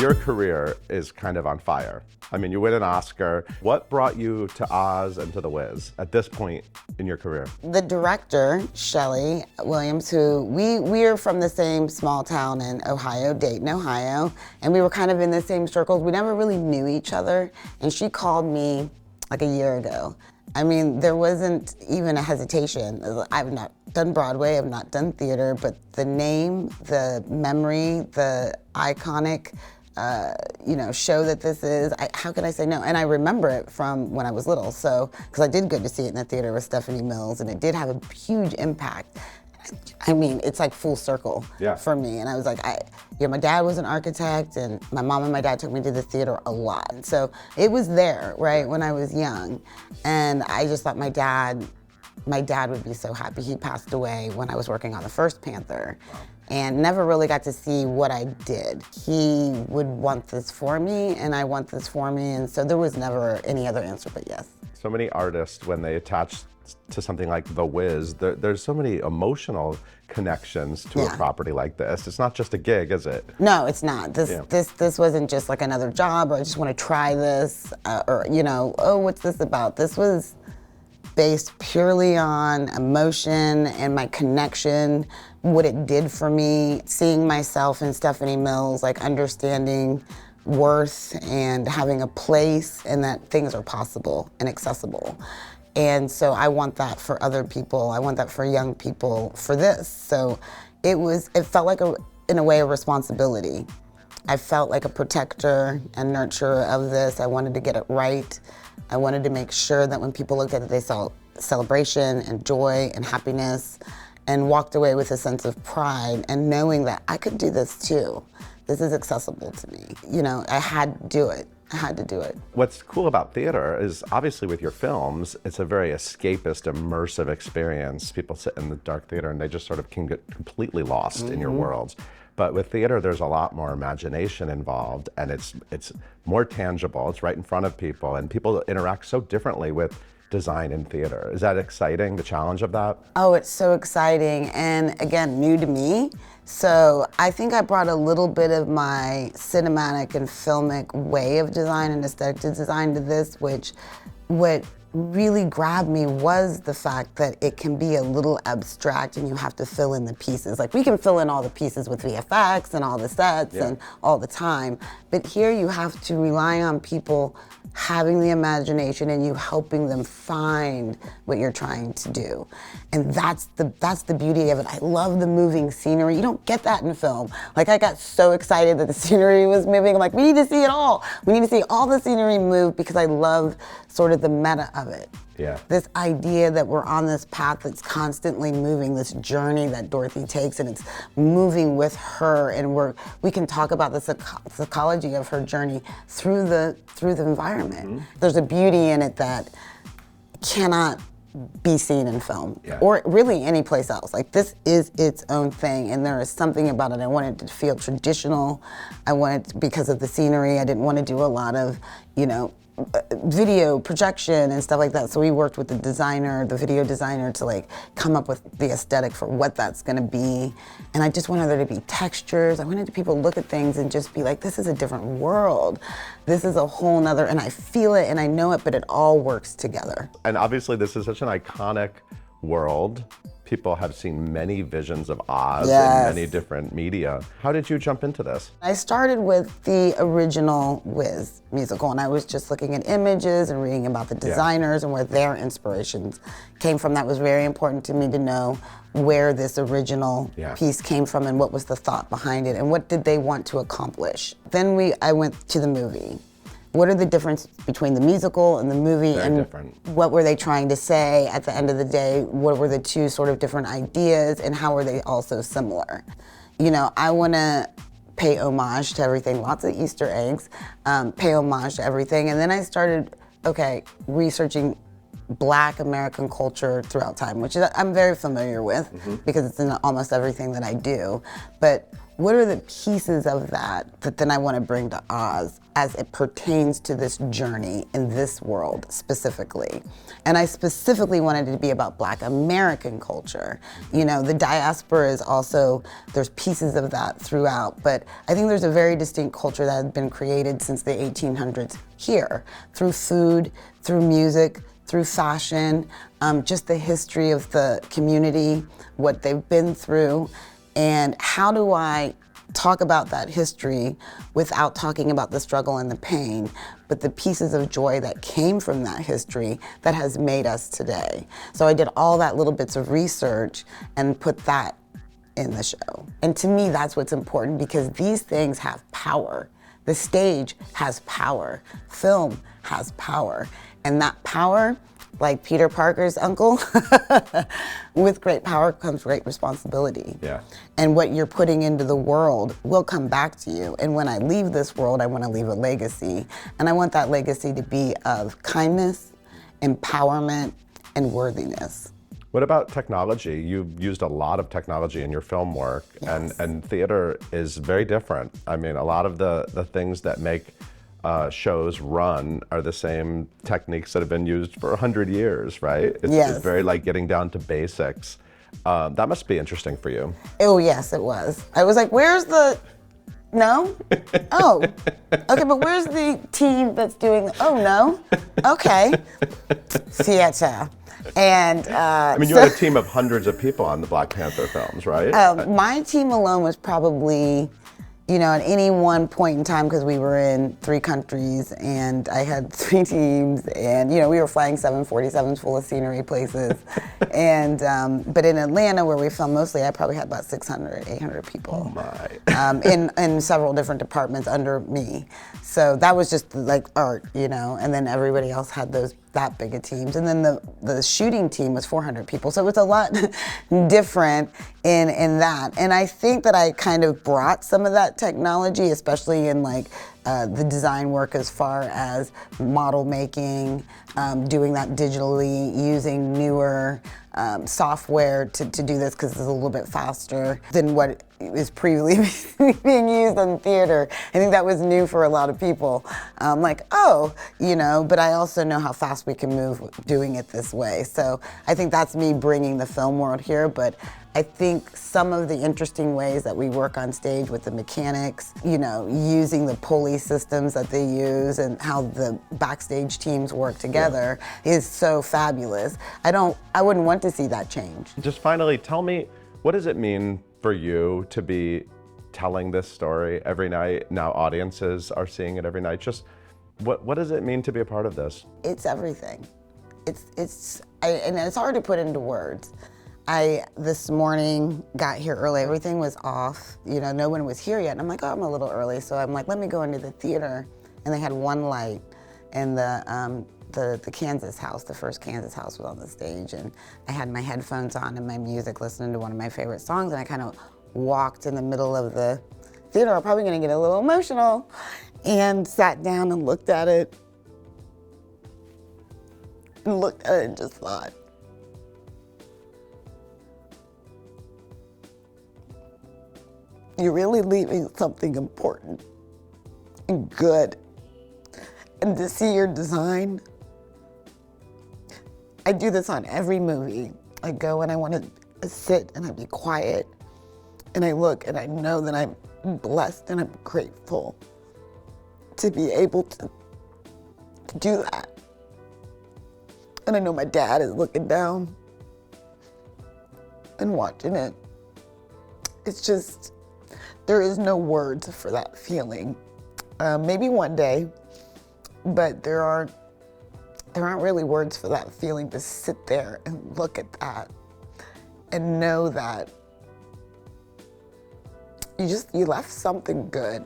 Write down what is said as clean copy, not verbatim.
Your career is kind of on fire. I mean, you win an Oscar. What brought you to Oz and to the WIZ at this point in your career? The director, Shelley Williams, who we're from the same small town in Ohio, Dayton, Ohio, and we were kind of in the same circles. We never really knew each other, and she called me like a year ago. I mean, there wasn't even a hesitation. I've not done Broadway, I've not done theater, but the name, the memory, the iconic show that this is, how could I say no? And I remember it from when I was little, so, because I did go to see it in the theater with Stephanie Mills, and it did have a huge impact. I mean, it's like full circle for me. And I was like, my dad was an architect, and my mom and my dad took me to the theater a lot. And so it was there, right, when I was young. And I just thought my dad would be so happy. He passed away when I was working on the first Panther. And never really got to see what I did. He would want this for me, and I want this for me, and so there was never any other answer but yes. So many artists, when they attach to something like the WIZ, there's so many emotional connections to a property like this. It's not just a gig, is it? No, it's not. This wasn't just like another job, or I just want to try this, or oh, what's this about? This was based purely on emotion and my connection, what it did for me, seeing myself in Stephanie Mills, like understanding worth and having a place and that things are possible and accessible. And so I want that for other people. I want that for young people for this. So it felt like in a way, a responsibility. I felt like a protector and nurturer of this. I wanted to get it right. I wanted to make sure that when people looked at it, they saw celebration and joy and happiness, and walked away with a sense of pride and knowing that I could do this too. This is accessible to me. I had to do it. I had to do it. What's cool about theater is obviously with your films, it's a very escapist, immersive experience. People sit in the dark theater and they just sort of can get completely lost in your worlds. But with theater, there's a lot more imagination involved, and it's more tangible. It's right in front of people, and people interact so differently with design in theater. Is that exciting, the challenge of that? Oh, it's so exciting, and again, new to me. So I think I brought a little bit of my cinematic and filmic way of design and aesthetic design to this, which what really grabbed me was the fact that it can be a little abstract and you have to fill in the pieces. Like, we can fill in all the pieces with VFX and all the sets and all the time, but here you have to rely on people having the imagination and you helping them find what you're trying to do. And that's the beauty of it. I love the moving scenery. You don't get that in film. Like, I got so excited that the scenery was moving. I'm like, we need to see it all. We need to see all the scenery move, because I love sort of the meta of it. Yeah. This idea that we're on this path that's constantly moving, this journey that Dorothy takes, and it's moving with her, and we can talk about the psychology of her journey through the environment. There's a beauty in it that cannot be seen in film or really any place else. Like, this is its own thing, and there is something about it. I wanted to feel traditional. I wanted, because of the scenery, I didn't want to do a lot of, video projection and stuff like that. So we worked with the video designer, to like come up with the aesthetic for what that's gonna be. And I just wanted there to be textures. I wanted people to look at things and just be like, this is a different world. This is a whole nother, and I feel it and I know it, but it all works together. And obviously this is such an iconic world. People have seen many visions of Oz in many different media. How did you jump into this? I started with the original WIZ musical, and I was just looking at images and reading about the designers and where their inspirations came from. That was very important to me to know where this original piece came from and what was the thought behind it and what did they want to accomplish. Then I went to the movie. What are the differences between the musical and the movie, what were they trying to say at the end of the day? What were the two sort of different ideas, and how are they also similar? I want to pay homage to everything, lots of Easter eggs, pay homage to everything. And then I started, researching Black American culture throughout time, which I'm very familiar with because it's in almost everything that I do. But what are the pieces of that then I want to bring to Oz as it pertains to this journey in this world specifically? And I specifically wanted it to be about Black American culture. You know, the diaspora is also, there's pieces of that throughout, but I think there's a very distinct culture that has been created since the 1800s here, through food, through music, through fashion, just the history of the community, what they've been through. And how do I talk about that history without talking about the struggle and the pain, but the pieces of joy that came from that history that has made us today? So I did all that little bits of research and put that in the show. And to me, that's what's important, because these things have power. The stage has power. Film has power. And that power, like Peter Parker's uncle, with great power comes great responsibility. Yeah. And what you're putting into the world will come back to you. And when I leave this world, I want to leave a legacy. And I want that legacy to be of kindness, empowerment, and worthiness. What about technology? You've used a lot of technology in your film work, Yes. and theater is very different. I mean, a lot of the things that make shows run are the same techniques that have been used for 100 years, right? It's very like getting down to basics. That must be interesting for you. Oh, yes, it was. I was like, where's the, no? Oh, okay, but where's the team that's doing, oh, no? Okay, theater. And I mean, you had a team of hundreds of people on the Black Panther films, right? my team alone was probably, you know, at any one point in time, because we were in 3 countries and I had 3 teams, and, you know, we were flying 747s full of scenery places. And, but in Atlanta, where we filmed mostly, I probably had about 600, 800 people. Oh my. In several different departments under me. So that was just like art, you know, and then everybody else had that big of teams. And then the shooting team was 400 people. So it was a lot different in that. And I think that I kind of brought some of that technology, especially in like the design work as far as model making, doing that digitally, using newer software to do this, because it's a little bit faster than what is previously being used in theater. I think that was new for a lot of people. Like, oh, you know, but I also know how fast we can move doing it this way. So I think that's me bringing the film world here, but I think some of the interesting ways that we work on stage with the mechanics, you know, using the pulley systems that they use and how the backstage teams work together is so fabulous. I wouldn't want to see that change. Just finally, tell me, what does it mean for you to be telling this story every night? Now audiences are seeing it every night. Just what does it mean to be a part of this? It's everything. And it's hard to put into words. I, this morning, got here early. Everything was off. You know, no one was here yet. And I'm like, oh, I'm a little early. So I'm like, let me go into the theater. And they had one light. And the Kansas house, the first Kansas house, was on the stage. And I had my headphones on and my music, listening to one of my favorite songs. And I kind of walked in the middle of the theater. I'm probably going to get a little emotional. And sat down and looked at it. And looked at it and just thought, you're really leaving something important and good. And to see your design, I do this on every movie. I go and I want to sit and I be quiet, and I look and I know that I'm blessed and I'm grateful to be able to do that. And I know my dad is looking down and watching it. It's just, there is no words for that feeling. Maybe one day, but there aren't really words for that feeling, to sit there and look at that and know that you left something good.